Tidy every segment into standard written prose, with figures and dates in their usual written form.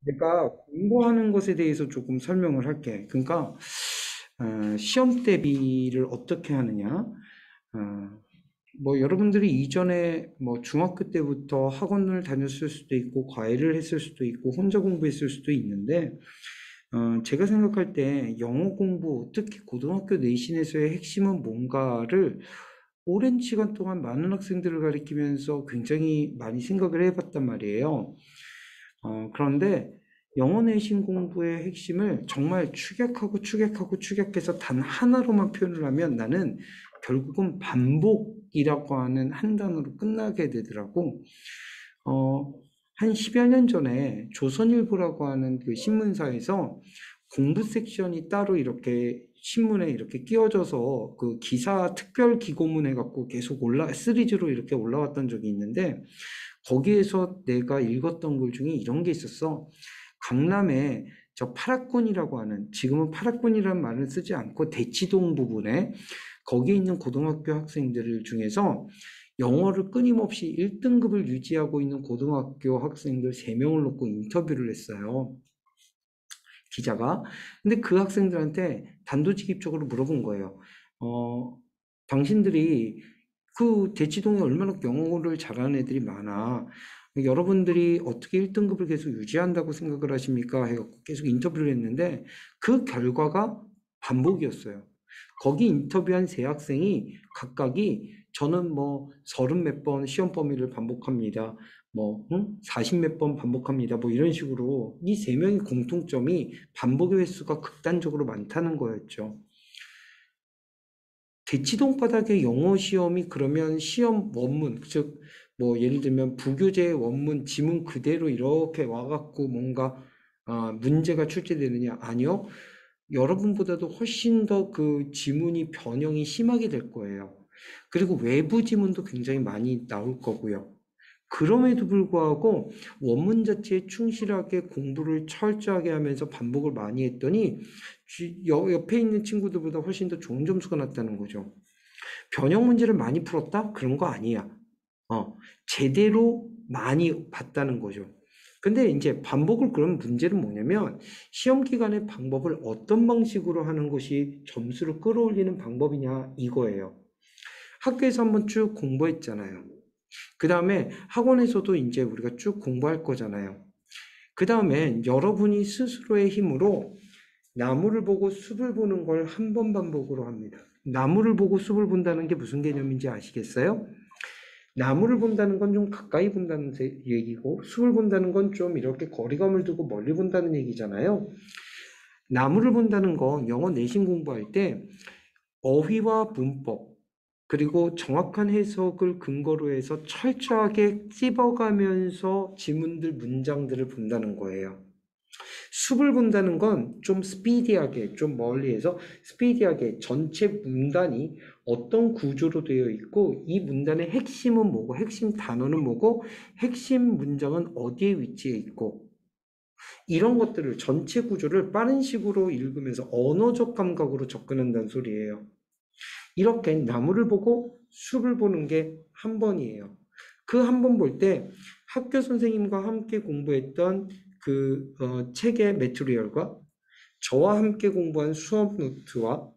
내가 공부하는 것에 대해서 조금 설명을 할게. 그러니까 시험 대비를 어떻게 하느냐? 뭐 여러분들이 이전에 뭐 중학교 때부터 학원을 다녔을 수도 있고 과외를 했을 수도 있고 혼자 공부했을 수도 있는데 제가 생각할 때 영어 공부, 특히 고등학교 내신에서의 핵심은 뭔가를 오랜 시간 동안 많은 학생들을 가리키면서 굉장히 많이 생각을 해봤단 말이에요. 그런데 영어 내신 공부의 핵심을 정말 축약하고 축약하고 축약해서 단 하나로만 표현을 하면 나는 결국은 반복이라고 하는 한 단어로 끝나게 되더라고. 어, 한 10여 년 전에 조선일보라고 하는 그 신문사에서 공부 섹션이 따로 이렇게 신문에 이렇게 끼워져서 그 기사 특별 기고문 해갖고 계속 시리즈로 이렇게 올라왔던 적이 있는데 거기에서 내가 읽었던 글 중에 이런 게 있었어. 강남에 저 파라곤이라고 하는, 지금은 파라곤이라는 말을 쓰지 않고 대치동 부분에 거기에 있는 고등학교 학생들 중에서 영어를 끊임없이 1등급을 유지하고 있는 고등학교 학생들 3명을 놓고 인터뷰를 했어요. 기자가. 근데 그 학생들한테 단도직입적으로 물어본 거예요. 어, 당신들이 그 대치동에 얼마나 영어를 잘하는 애들이 많아. 여러분들이 어떻게 1등급을 계속 유지한다고 생각을 하십니까? 해갖고 계속 인터뷰를 했는데 그 결과가 반복이었어요. 거기 인터뷰한 세 학생이 각각이 저는 뭐 30몇 번 시험 범위를 반복합니다. 뭐 40몇 번 반복합니다. 뭐 이런 식으로 이 세 명의 공통점이 반복의 횟수가 극단적으로 많다는 거였죠. 대치동 바닥의 영어 시험이 그러면 시험 원문, 즉, 뭐, 예를 들면 부교재 원문 지문 그대로 이렇게 와갖고 뭔가, 문제가 출제되느냐? 아니요. 여러분보다도 훨씬 더 그 지문이 변형이 심하게 될 거예요. 그리고 외부 지문도 굉장히 많이 나올 거고요. 그럼에도 불구하고 원문 자체에 충실하게 공부를 철저하게 하면서 반복을 많이 했더니 옆에 있는 친구들보다 훨씬 더 좋은 점수가 났다는 거죠. 변형 문제를 많이 풀었다? 그런 거 아니야. 제대로 많이 봤다는 거죠. 근데 이제 반복을 그런 문제는 뭐냐면 시험 기간에 방법을 어떤 방식으로 하는 것이 점수를 끌어올리는 방법이냐 이거예요. 학교에서 한번 쭉 공부했잖아요. 그 다음에 학원에서도 이제 우리가 쭉 공부할 거잖아요. 그 다음에 여러분이 스스로의 힘으로 나무를 보고 숲을 보는 걸 한 번 반복으로 합니다. 나무를 보고 숲을 본다는 게 무슨 개념인지 아시겠어요? 나무를 본다는 건 좀 가까이 본다는 얘기고, 숲을 본다는 건 좀 이렇게 거리감을 두고 멀리 본다는 얘기잖아요. 나무를 본다는 건 영어 내신 공부할 때 어휘와 문법, 그리고 정확한 해석을 근거로 해서 철저하게 찝어가면서 지문들, 문장들을 본다는 거예요. 숲을 본다는 건 좀 스피디하게, 좀 멀리해서 스피디하게 전체 문단이 어떤 구조로 되어 있고, 이 문단의 핵심은 뭐고, 핵심 단어는 뭐고, 핵심 문장은 어디에 위치해 있고, 이런 것들을 전체 구조를 빠른 식으로 읽으면서 언어적 감각으로 접근한다는 소리예요. 이렇게 나무를 보고 숲을 보는 게 한 번이에요. 그 한 번 볼 때 학교 선생님과 함께 공부했던 그 책의 매트리얼과 저와 함께 공부한 수업 노트와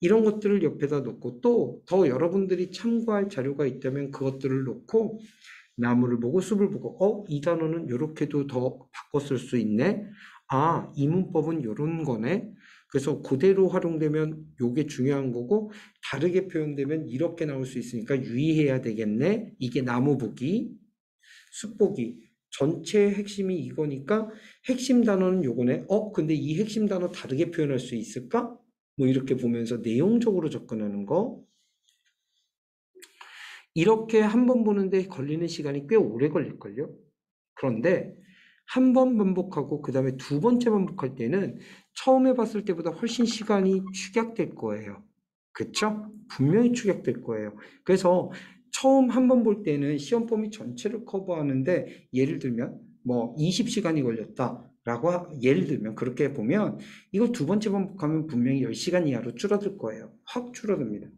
이런 것들을 옆에다 놓고 또 더 여러분들이 참고할 자료가 있다면 그것들을 놓고 나무를 보고 숲을 보고 이 단어는 이렇게도 더 바꿔 쓸 수 있네. 이 문법은 요런 거네. 그래서 그대로 활용되면 요게 중요한 거고 다르게 표현되면 이렇게 나올 수 있으니까 유의해야 되겠네. 이게 나무 보기, 숲 보기. 전체 핵심이 이거니까 핵심 단어는 요거네. 근데 이 핵심 단어 다르게 표현할 수 있을까? 뭐 이렇게 보면서 내용적으로 접근하는 거. 이렇게 한 번 보는데 걸리는 시간이 꽤 오래 걸릴걸요? 그런데 한 번 반복하고 그 다음에 두 번째 반복할 때는 처음에 봤을 때보다 훨씬 시간이 축약될 거예요. 그쵸? 분명히 축약될 거예요. 그래서 처음 한 번 볼 때는 시험 범위 전체를 커버하는데 예를 들면 뭐 20시간이 걸렸다. 예를 들면 그렇게 보면 이걸 두 번째 반복하면 분명히 10시간 이하로 줄어들 거예요. 확 줄어듭니다.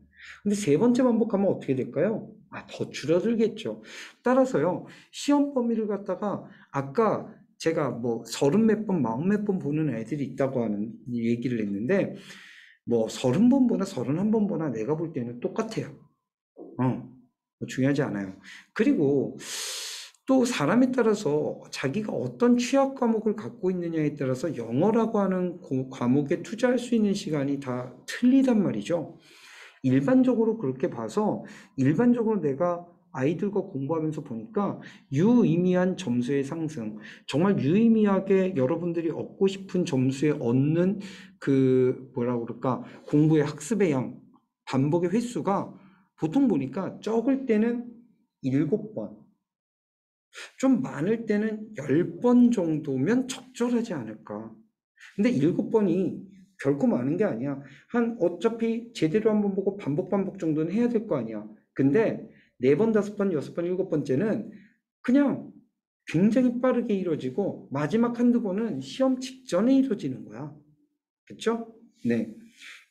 근데 세 번째 반복하면 어떻게 될까요? 더 줄어들겠죠. 따라서요, 시험 범위를 갖다가 아까 제가 뭐 30몇 번, 40몇 번 보는 애들이 있다고 하는 얘기를 했는데, 뭐 30번 보나 31번 보나 내가 볼 때는 똑같아요. 뭐 중요하지 않아요. 그리고 또 사람에 따라서 자기가 어떤 취약 과목을 갖고 있느냐에 따라서 영어라고 하는 과목에 투자할 수 있는 시간이 다 틀리단 말이죠. 일반적으로 그렇게 봐서 일반적으로 내가 아이들과 공부하면서 보니까 유의미한 점수의 상승, 정말 유의미하게 여러분들이 얻고 싶은 점수에 얻는 그 뭐라 그럴까 공부의 학습의 양, 반복의 횟수가 보통 보니까 적을 때는 7번, 좀 많을 때는 10번 정도면 적절하지 않을까. 근데 7번이 결코 많은 게 아니야. 어차피 제대로 한번 보고 반복 정도는 해야 될 거 아니야. 근데 4번, 5번, 6번, 7번째는 그냥 굉장히 빠르게 이루어지고 마지막 한두 번은 시험 직전에 이루어지는 거야. 그쵸? 네.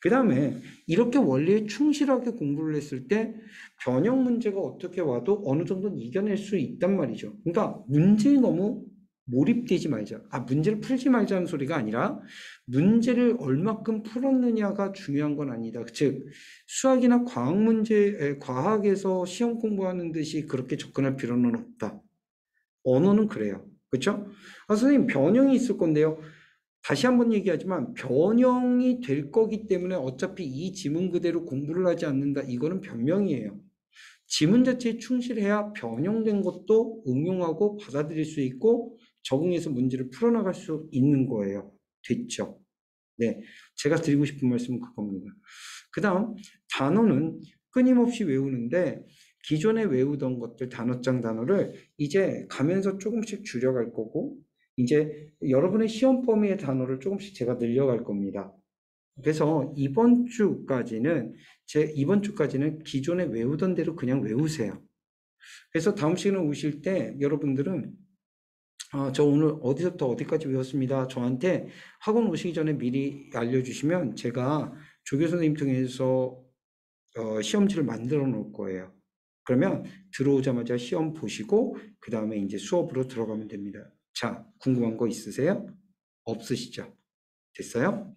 그 다음에 이렇게 원리에 충실하게 공부를 했을 때 변형 문제가 어떻게 와도 어느 정도는 이겨낼 수 있단 말이죠. 그러니까 문제에 너무 몰입되지 말자. 문제를 풀지 말자는 소리가 아니라 문제를 얼마큼 풀었느냐가 중요한 건 아니다. 즉, 수학이나 과학 문제, 과학에서 시험 공부하는 듯이 그렇게 접근할 필요는 없다. 언어는 그래요. 그렇죠? 선생님, 변형이 있을 건데요. 다시 한번 얘기하지만 변형이 될 거기 때문에 어차피 이 지문 그대로 공부를 하지 않는다. 이거는 변명이에요. 지문 자체에 충실해야 변형된 것도 응용하고 받아들일 수 있고 적응해서 문제를 풀어나갈 수 있는 거예요. 됐죠? 네. 제가 드리고 싶은 말씀은 그겁니다. 그 다음, 단어는 끊임없이 외우는데 기존에 외우던 것들, 단어장 단어를 이제 가면서 조금씩 줄여갈 거고 이제 여러분의 시험 범위의 단어를 조금씩 제가 늘려갈 겁니다. 그래서 이번 주까지는 기존에 외우던 대로 그냥 외우세요. 그래서 다음 시간에 오실 때 여러분들은 저 오늘 어디서부터 어디까지 외웠습니다. 저한테 학원 오시기 전에 미리 알려주시면 제가 조교 선생님 통해서 시험지를 만들어 놓을 거예요. 그러면 들어오자마자 시험 보시고 그 다음에 이제 수업으로 들어가면 됩니다. 자, 궁금한 거 있으세요? 없으시죠? 됐어요?